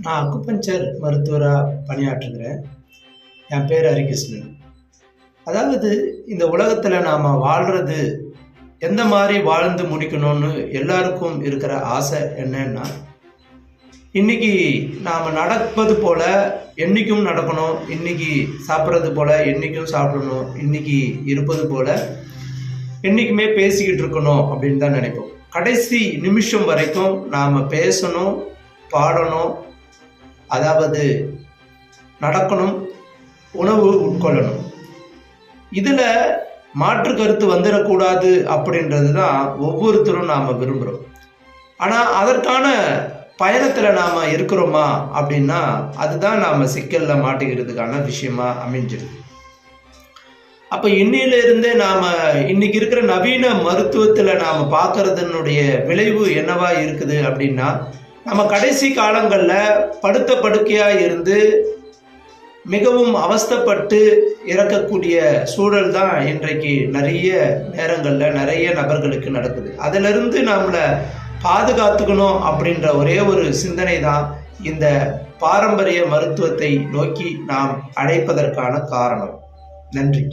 நான் அக்குபஞ்சர் மருத்துவராக பணியாற்றுகிறேன். என் பேர் ஹரிகிருஷ்ணன். அதாவது இந்த உலகத்தில் நாம் வாழ்கிறது எந்த மாதிரி வாழ்ந்து முடிக்கணும்னு எல்லாருக்கும் இருக்கிற ஆசை என்னன்னா, இன்னைக்கு நாம் நடப்பது போல் என்றைக்கும் நடக்கணும், இன்னைக்கு சாப்பிட்றது போல் என்றைக்கும் சாப்பிடணும், இன்னைக்கு இருப்பது போல் என்றைக்குமே பேசிக்கிட்டு இருக்கணும் அப்படின்னு தான் நினைப்போம். கடைசி நிமிஷம் வரைக்கும் நாம் பேசணும், பாடணும், அதாவது நடக்கணும், உணவு உட்கொள்ளணும். இதில் மாற்று கருத்து வந்துடக்கூடாது அப்படின்றது தான் ஒவ்வொருத்தரும் நாம் விரும்புகிறோம். ஆனால் அதற்கான பயணத்தில் நாம் இருக்கிறோமா அப்படின்னா அதுதான் நாம் சிக்கலில் மாட்டிக்கிறதுக்கான விஷயமா அமைஞ்சிருக்கு. அப்போ இன்னிலிருந்தே நாம் இன்னைக்கு இருக்கிற நவீன மருத்துவத்தில் நாம் பார்க்கறதுனுடைய விளைவு என்னவா இருக்குது அப்படின்னா, நம்ம கடைசி காலங்களில் படுத்த படுக்கையாக இருந்து மிகவும் அவஸ்தைப்பட்டு இறக்கக்கூடிய சூழல் தான் இன்றைக்கு நிறைய நேரங்களில் நிறைய நபர்களுக்கு நடக்குது. அதிலிருந்து நம்மளை பாதுகாத்துக்கணும் அப்படின்ற ஒரே ஒரு சிந்தனை தான் இந்த பாரம்பரிய மருத்துவத்தை நோக்கி நாம் அழைப்பதற்கான காரணம். நன்றி.